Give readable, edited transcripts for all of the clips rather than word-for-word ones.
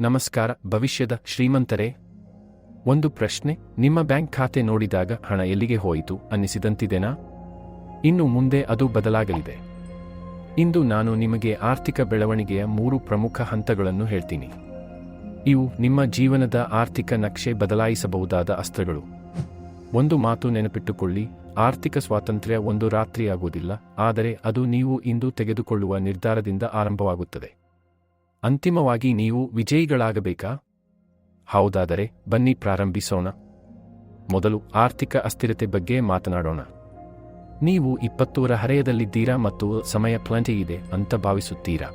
ನಮಸ್ಕಾರ ಭವಿಷ್ಯದ ಶ್ರೀಮಂತರೇ. ಒಂದು ಪ್ರಶ್ನೆ, ನಿಮ್ಮ ಬ್ಯಾಂಕ್ ಖಾತೆ ನೋಡಿದಾಗ ಹಣ ಎಲ್ಲಿಗೆ ಹೋಯಿತು ಅನ್ನಿಸಿದಂತಿದೆನಾ? ಇನ್ನು ಮುಂದೆ ಅದು ಬದಲಾಗಲಿದೆ. ಇಂದು ನಾನು ನಿಮಗೆ ಆರ್ಥಿಕ ಬೆಳವಣಿಗೆಯ 3 ಪ್ರಮುಖ ಹಂತಗಳನ್ನು ಹೇಳ್ತೀನಿ. ಇವು ನಿಮ್ಮ ಜೀವನದ ಆರ್ಥಿಕ ನಕ್ಷೆ ಬದಲಾಯಿಸಬಹುದಾದ ಅಸ್ತ್ರಗಳು. ಒಂದು ಮಾತು ನೆನಪಿಟ್ಟುಕೊಳ್ಳಿ, ಆರ್ಥಿಕ ಸ್ವಾತಂತ್ರ್ಯ ಒಂದು ರಾತ್ರಿಯಾಗುವುದಿಲ್ಲ, ಆದರೆ ಅದು ನೀವು ಇಂದು ತೆಗೆದುಕೊಳ್ಳುವ ನಿರ್ಧಾರದಿಂದ ಆರಂಭವಾಗುತ್ತದೆ. ಅಂತಿಮವಾಗಿ ನೀವು ವಿಜಯಿಗಳಾಗಬೇಕಾ? ಹೌದಾದರೆ ಬನ್ನಿ ಪ್ರಾರಂಭಿಸೋಣ. ಮೊದಲು ಆರ್ಥಿಕ ಅಸ್ಥಿರತೆ ಬಗ್ಗೆ ಮಾತನಾಡೋಣ. ನೀವು 20ರ ಹರೆಯದಲ್ಲಿದ್ದೀರಾ ಮತ್ತು ಸಮಯ ಪ್ಲಂಟಿ ಇದೆ ಅಂತ ಭಾವಿಸುತ್ತೀರಾ.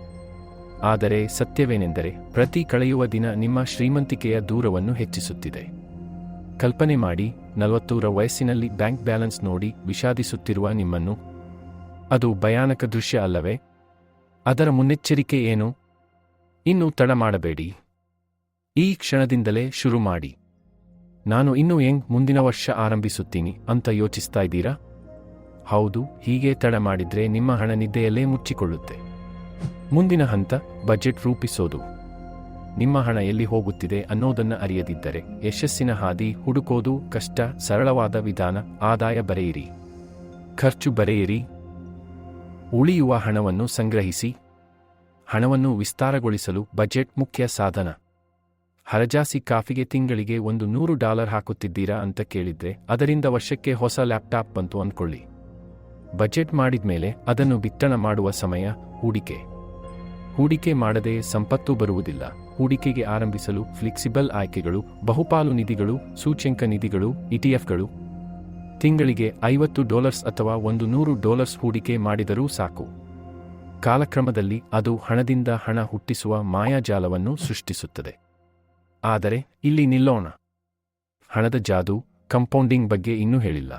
ಆದರೆ ಸತ್ಯವೇನೆಂದರೆ ಪ್ರತಿ ಕಳೆಯುವ ದಿನ ನಿಮ್ಮ ಶ್ರೀಮಂತಿಕೆಯ ದೂರವನ್ನು ಹೆಚ್ಚಿಸುತ್ತಿದೆ. ಕಲ್ಪನೆ ಮಾಡಿ, 40ರ ವಯಸ್ಸಿನಲ್ಲಿ ಬ್ಯಾಂಕ್ ಬ್ಯಾಲೆನ್ಸ್ ನೋಡಿ ವಿಷಾದಿಸುತ್ತಿರುವ ನಿಮ್ಮನ್ನು. ಅದು ಭಯಾನಕ ದೃಶ್ಯ ಅಲ್ಲವೇ? ಅದರ ಮುನ್ನೆಚ್ಚರಿಕೆ ಏನು? ಇನ್ನು ತಡ ಮಾಡಬೇಡಿ. ಈ ಕ್ಷಣದಿಂದಲೇ ಶುರು ಮಾಡಿ. ನಾನು ಇನ್ನೂ ಮುಂದಿನ ವರ್ಷ ಆರಂಭಿಸುತ್ತೀನಿ ಅಂತ ಯೋಚಿಸ್ತಾ ಇದ್ದೀರಾ? ಹೌದು, ಹೀಗೆ ತಡ ಮಾಡಿದ್ರೆ ನಿಮ್ಮ ಹಣ ನಿದ್ದೆಯಲ್ಲೇ ಮುಚ್ಚಿಕೊಳ್ಳುತ್ತೆ. ಮುಂದಿನ ಹಂತ, ಬಜೆಟ್ ರೂಪಿಸೋದು. ನಿಮ್ಮ ಹಣ ಎಲ್ಲಿ ಹೋಗುತ್ತಿದೆ ಅನ್ನೋದನ್ನ ಅರಿಯದಿದ್ದರೆ ಯಶಸ್ಸಿನ ಹಾದಿ ಹುಡುಕೋದು ಕಷ್ಟ. ಸರಳವಾದ ವಿಧಾನ: ಆದಾಯ ಬರೆಯಿರಿ, ಖರ್ಚು ಬರೆಯಿರಿ, ಉಳಿಯುವ ಹಣವನ್ನು ಸಂಗ್ರಹಿಸಿ. ಹಣವನ್ನು ವಿಸ್ತಾರಗೊಳಿಸಲು ಬಜೆಟ್ ಮುಖ್ಯ ಸಾಧನ. ಹರಜಾಸಿ ಕಾಫಿಗೆ ತಿಂಗಳಿಗೆ $100 ಹಾಕುತ್ತಿದ್ದೀರಾ ಅಂತ ಕೇಳಿದ್ರೆ ಅದರಿಂದ ವರ್ಷಕ್ಕೆ ಹೊಸ ಲ್ಯಾಪ್ಟಾಪ್ ಬಂತು ಅಂದ್ಕೊಳ್ಳಿ. ಬಜೆಟ್ ಮಾಡಿದ್ಮೇಲೆ ಅದನ್ನು ಬಿತ್ತಣ ಮಾಡುವ ಸಮಯ. ಹೂಡಿಕೆ ಮಾಡದೆ ಸಂಪತ್ತು ಬರುವುದಿಲ್ಲ. ಹೂಡಿಕೆಗೆ ಆರಂಭಿಸಲು ಫ್ಲೆಕ್ಸಿಬಲ್ ಆಯ್ಕೆಗಳು, ಬಹುಪಾಲು ನಿಧಿಗಳು, ಸೂಚ್ಯಂಕ ನಿಧಿಗಳು, ಇಟಿಎಫ್ಗಳು. ತಿಂಗಳಿಗೆ $50 ಅಥವಾ $100 ಹೂಡಿಕೆ ಮಾಡಿದರೂ ಸಾಕು. ಕಾಲಕ್ರಮದಲ್ಲಿ ಅದು ಹಣದಿಂದ ಹಣ ಹುಟ್ಟಿಸುವ ಮಾಯಾಜಾಲವನ್ನು ಸೃಷ್ಟಿಸುತ್ತದೆ. ಆದರೆ ಇಲ್ಲಿ ನಿಲ್ಲೋಣ. ಹಣದ ಜಾದು, ಕಂಪೌಂಡಿಂಗ್ ಬಗ್ಗೆ ಇನ್ನೂ ಹೇಳಿಲ್ಲ.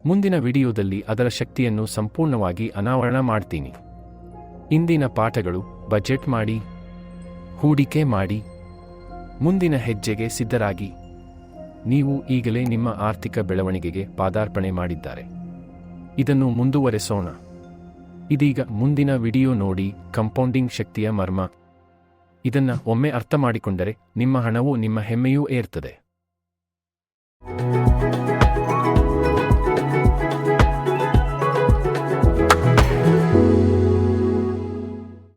ಮುಂದಿನ ವಿಡಿಯೋದಲ್ಲಿ ಅದರ ಶಕ್ತಿಯನ್ನು ಸಂಪೂರ್ಣವಾಗಿ ಅನಾವರಣ ಮಾಡ್ತೀನಿ. ಇಂದಿನ ಪಾಠಗಳು: ಬಜೆಟ್ ಮಾಡಿ, ಹೂಡಿಕೆ ಮಾಡಿ, ಮುಂದಿನ ಹೆಜ್ಜೆಗೆ ಸಿದ್ಧರಾಗಿ. ನೀವು ಈಗಲೇ ನಿಮ್ಮ ಆರ್ಥಿಕ ಬೆಳವಣಿಗೆಗೆ ಪಾದಾರ್ಪಣೆ ಮಾಡಿದ್ದಾರೆ. ಇದನ್ನು ಮುಂದುವರೆಸೋಣ. ಇದೀಗ ಮುಂದಿನ ವಿಡಿಯೋ ನೋಡಿ, ಕಂಪೌಂಡಿಂಗ್ ಶಕ್ತಿಯ ಮರ್ಮ. ಇದನ್ನ ಒಮ್ಮೆ ಅರ್ಥ ಮಾಡಿಕೊಂಡರೆ ನಿಮ್ಮ ಹಣವೂ ನಿಮ್ಮ ಹೆಮ್ಮೆಯೂ ಏರ್ತದೆ.